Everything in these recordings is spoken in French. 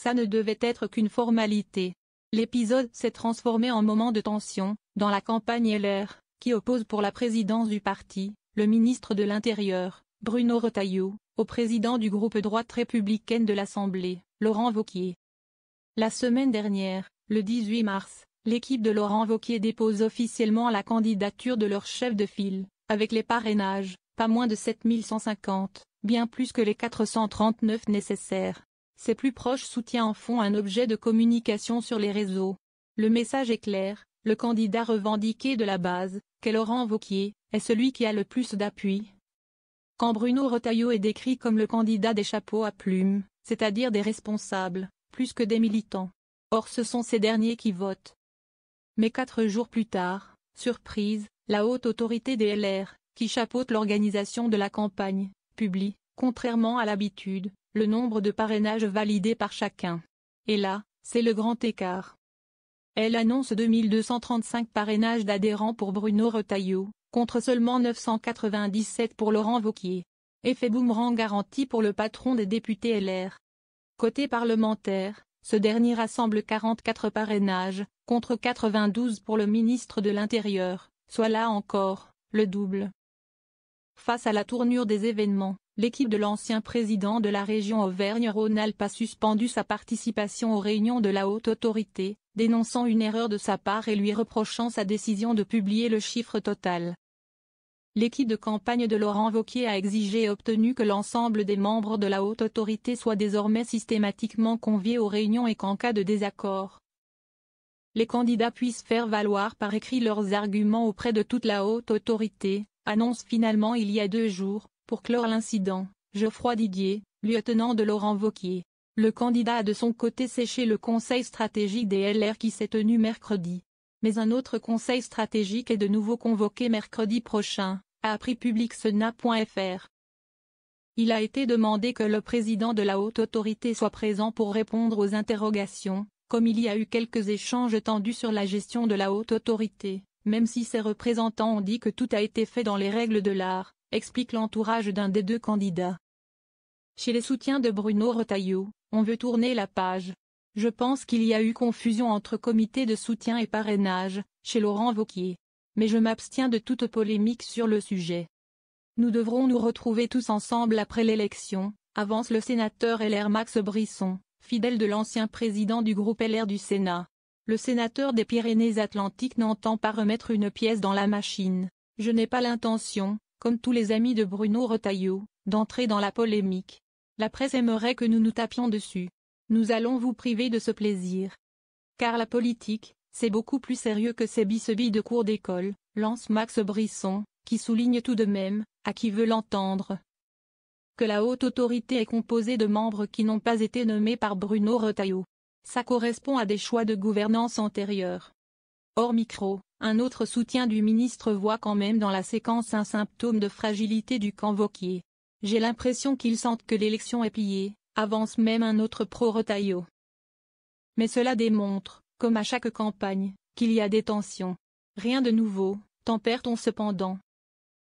ça ne devait être qu'une formalité. L'épisode s'est transformé en moment de tension, dans la campagne LR, qui oppose pour la présidence du parti, le ministre de l'Intérieur, Bruno Retailleau, au président du groupe droite républicaine de l'Assemblée, Laurent Wauquiez. La semaine dernière, le 18 mars, l'équipe de Laurent Wauquiez dépose officiellement la candidature de leur chef de file, avec les parrainages, pas moins de 7150, bien plus que les 439 nécessaires. Ses plus proches soutiens en font un objet de communication sur les réseaux. Le message est clair, le candidat revendiqué de la base, qu'est Laurent Wauquiez, est celui qui a le plus d'appui. Quand Bruno Retailleau est décrit comme le candidat des chapeaux à plumes, c'est-à-dire des responsables, plus que des militants. Or ce sont ces derniers qui votent. Mais 4 jours plus tard, surprise, la haute autorité des LR, qui chapeaute l'organisation de la campagne, publie, contrairement à l'habitude, le nombre de parrainages validés par chacun. Et là, c'est le grand écart. Elle annonce 2235 parrainages d'adhérents pour Bruno Retailleau, contre seulement 997 pour Laurent Wauquiez. Effet boomerang garanti pour le patron des députés LR. Côté parlementaire, ce dernier rassemble 44 parrainages, contre 92 pour le ministre de l'Intérieur, soit là encore, le double. Face à la tournure des événements, l'équipe de l'ancien président de la région Auvergne-Rhône-Alpes a suspendu sa participation aux réunions de la haute autorité, dénonçant une erreur de sa part et lui reprochant sa décision de publier le chiffre total. L'équipe de campagne de Laurent Wauquiez a exigé et obtenu que l'ensemble des membres de la haute autorité soient désormais systématiquement conviés aux réunions et qu'en cas de désaccord, les candidats puissent faire valoir par écrit leurs arguments auprès de toute la haute autorité, annonce finalement il y a 2 jours, pour clore l'incident, Geoffroy Didier, lieutenant de Laurent Wauquiez. Le candidat a de son côté séché le conseil stratégique des LR qui s'est tenu mercredi. Mais un autre conseil stratégique est de nouveau convoqué mercredi prochain, a appris publicsena.fr. Il a été demandé que le président de la haute autorité soit présent pour répondre aux interrogations, comme il y a eu quelques échanges tendus sur la gestion de la haute autorité, même si ses représentants ont dit que tout a été fait dans les règles de l'art, explique l'entourage d'un des 2 candidats. Chez les soutiens de Bruno Retailleau, on veut tourner la page. Je pense qu'il y a eu confusion entre comité de soutien et parrainage, chez Laurent Wauquiez. Mais je m'abstiens de toute polémique sur le sujet. Nous devrons nous retrouver tous ensemble après l'élection, avance le sénateur LR Max Brisson, fidèle de l'ancien président du groupe LR du Sénat. Le sénateur des Pyrénées-Atlantiques n'entend pas remettre une pièce dans la machine. Je n'ai pas l'intention, comme tous les amis de Bruno Retailleau, d'entrer dans la polémique. La presse aimerait que nous nous tapions dessus. Nous allons vous priver de ce plaisir. Car la politique, c'est beaucoup plus sérieux que ces bisbilles de cours d'école, lance Max Brisson, qui souligne tout de même, à qui veut l'entendre, que la haute autorité est composée de membres qui n'ont pas été nommés par Bruno Retailleau. Ça correspond à des choix de gouvernance antérieurs. Hors micro, un autre soutien du ministre voit quand même dans la séquence un symptôme de fragilité du camp Wauquiez. J'ai l'impression qu'ils sentent que l'élection est pliée, avance même un autre pro-Retailleau. Mais cela démontre, comme à chaque campagne, qu'il y a des tensions. Rien de nouveau, tempère-t-on cependant.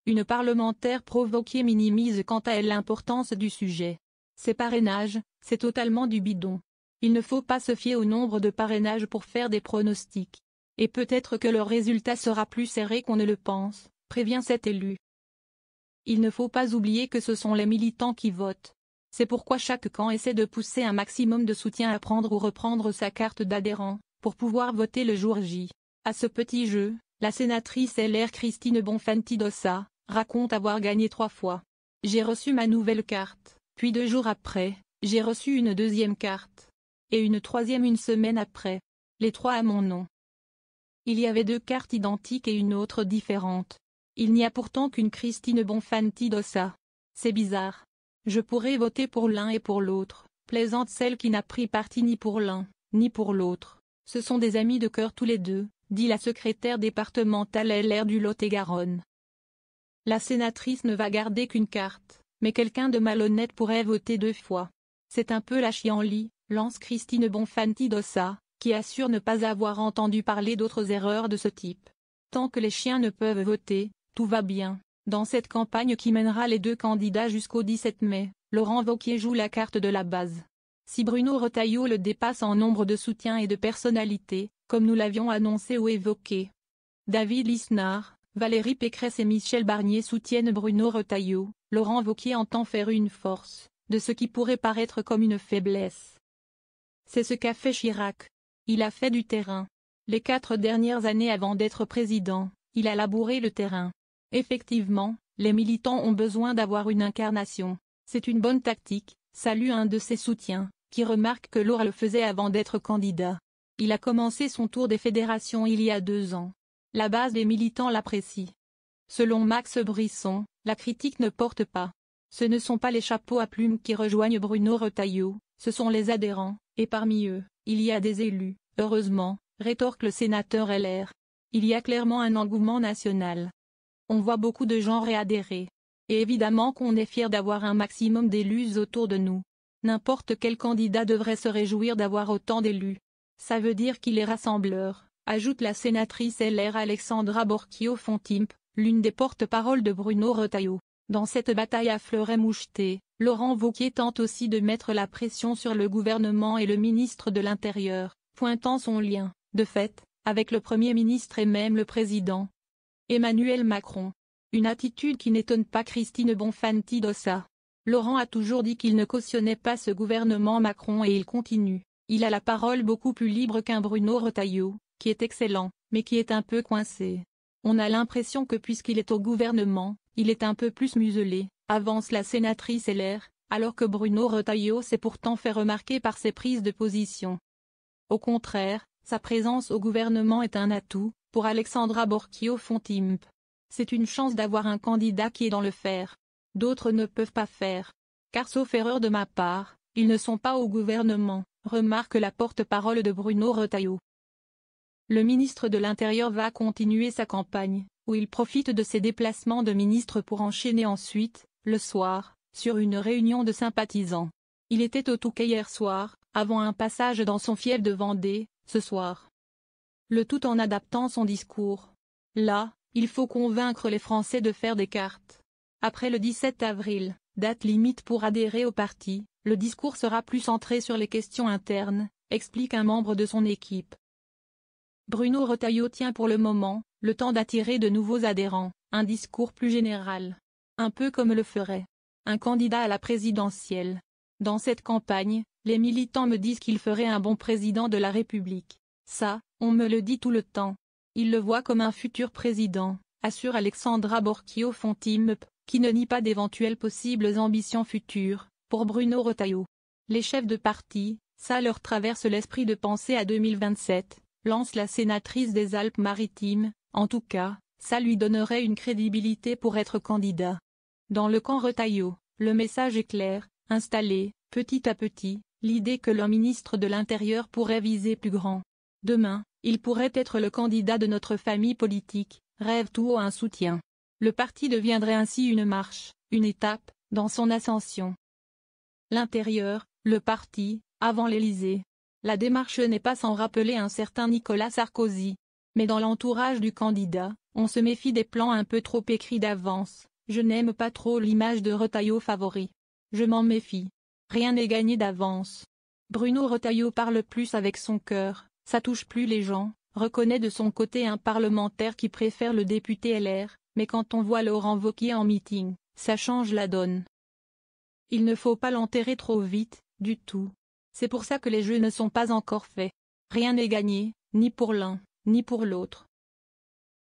Une parlementaire pro-Wauquiez minimise quant à elle l'importance du sujet. Ces parrainages, c'est totalement du bidon. Il ne faut pas se fier au nombre de parrainages pour faire des pronostics. Et peut-être que le résultat sera plus serré qu'on ne le pense, prévient cet élu. Il ne faut pas oublier que ce sont les militants qui votent. C'est pourquoi chaque camp essaie de pousser un maximum de soutien à prendre ou reprendre sa carte d'adhérent, pour pouvoir voter le jour J. À ce petit jeu, la sénatrice LR Christine Bonfanti-Dossat raconte avoir gagné 3 fois. J'ai reçu ma nouvelle carte, puis 2 jours après, j'ai reçu une 2e carte. Et une 3e une semaine après. Les 3 à mon nom. Il y avait 2 cartes identiques et une autre différente. Il n'y a pourtant qu'une Christine Bonfanti-Dossat. C'est bizarre. Je pourrais voter pour l'un et pour l'autre, plaisante celle qui n'a pris parti ni pour l'un, ni pour l'autre. Ce sont des amis de cœur tous les 2, dit la secrétaire départementale LR du Lot-et-Garonne. La sénatrice ne va garder qu'une carte, mais quelqu'un de malhonnête pourrait voter 2 fois. C'est un peu la chienlit, lance Christine Bonfanti-Dossat, qui assure ne pas avoir entendu parler d'autres erreurs de ce type. Tant que les chiens ne peuvent voter, tout va bien. Dans cette campagne qui mènera les 2 candidats jusqu'au 17 mai, Laurent Wauquiez joue la carte de la base. Si Bruno Retailleau le dépasse en nombre de soutiens et de personnalités, comme nous l'avions annoncé ou évoqué. David Lisnard, Valérie Pécresse et Michel Barnier soutiennent Bruno Retailleau, Laurent Wauquiez entend faire une force, de ce qui pourrait paraître comme une faiblesse. C'est ce qu'a fait Chirac. Il a fait du terrain. Les 4 dernières années avant d'être président, il a labouré le terrain. Effectivement, les militants ont besoin d'avoir une incarnation. C'est une bonne tactique, salue un de ses soutiens, qui remarque que Laurent le faisait avant d'être candidat. Il a commencé son tour des fédérations il y a 2 ans. La base des militants l'apprécie. Selon Max Brisson, la critique ne porte pas. Ce ne sont pas les chapeaux à plumes qui rejoignent Bruno Retailleau, ce sont les adhérents, et parmi eux, il y a des élus, heureusement, rétorque le sénateur LR. Il y a clairement un engouement national. On voit beaucoup de gens réadhérer. Et évidemment qu'on est fier d'avoir un maximum d'élus autour de nous. N'importe quel candidat devrait se réjouir d'avoir autant d'élus. Ça veut dire qu'il est rassembleur, ajoute la sénatrice LR Alexandra Borchio-Fontimp, l'une des porte-paroles de Bruno Retailleau. Dans cette bataille à fleurets mouchetés, Laurent Wauquiez tente aussi de mettre la pression sur le gouvernement et le ministre de l'Intérieur, pointant son lien, de fait, avec le Premier ministre et même le président Emmanuel Macron. Une attitude qui n'étonne pas Christine Bonfanti Dossat. Laurent a toujours dit qu'il ne cautionnait pas ce gouvernement Macron et il continue. Il a la parole beaucoup plus libre qu'un Bruno Retailleau, qui est excellent, mais qui est un peu coincé. On a l'impression que puisqu'il est au gouvernement, il est un peu plus muselé, avance la sénatrice LR, alors que Bruno Retailleau s'est pourtant fait remarquer par ses prises de position. Au contraire, sa présence au gouvernement est un atout, pour Alexandra Borchio-Fontimp. C'est une chance d'avoir un candidat qui est dans le faire. D'autres ne peuvent pas faire. Car sauf erreur de ma part, ils ne sont pas au gouvernement, remarque la porte-parole de Bruno Retailleau. Le ministre de l'Intérieur va continuer sa campagne, où il profite de ses déplacements de ministre pour enchaîner ensuite, le soir, sur une réunion de sympathisants. Il était au Touquet hier soir, avant un passage dans son fief de Vendée, ce soir. Le tout en adaptant son discours. Là, il faut convaincre les Français de faire des cartes. Après le 17 avril, date limite pour adhérer au parti, le discours sera plus centré sur les questions internes, explique un membre de son équipe. Bruno Retailleau tient pour le moment, le temps d'attirer de nouveaux adhérents, un discours plus général. Un peu comme le ferait un candidat à la présidentielle. Dans cette campagne, les militants me disent qu'il ferait un bon président de la République. Ça, on me le dit tout le temps. Ils le voient comme un futur président, assure Alexandra Borchio-Fontimp, qui ne nie pas d'éventuelles possibles ambitions futures, pour Bruno Retailleau. Les chefs de parti, ça leur traverse l'esprit de penser à 2027, lance la sénatrice des Alpes-Maritimes, en tout cas, ça lui donnerait une crédibilité pour être candidat. Dans le camp Retailleau, le message est clair, installer, petit à petit, l'idée que le ministre de l'Intérieur pourrait viser plus grand. Demain, il pourrait être le candidat de notre famille politique, rêve tout haut un soutien. Le parti deviendrait ainsi une marche, une étape, dans son ascension. L'Intérieur, le parti, avant l'Élysée. La démarche n'est pas sans rappeler un certain Nicolas Sarkozy. Mais dans l'entourage du candidat, on se méfie des plans un peu trop écrits d'avance. Je n'aime pas trop l'image de Retailleau favori. Je m'en méfie. Rien n'est gagné d'avance. Bruno Retailleau parle plus avec son cœur, ça touche plus les gens, reconnaît de son côté un parlementaire qui préfère le député LR, mais quand on voit Laurent Wauquiez en meeting, ça change la donne. Il ne faut pas l'enterrer trop vite, du tout. C'est pour ça que les jeux ne sont pas encore faits. Rien n'est gagné, ni pour l'un, ni pour l'autre.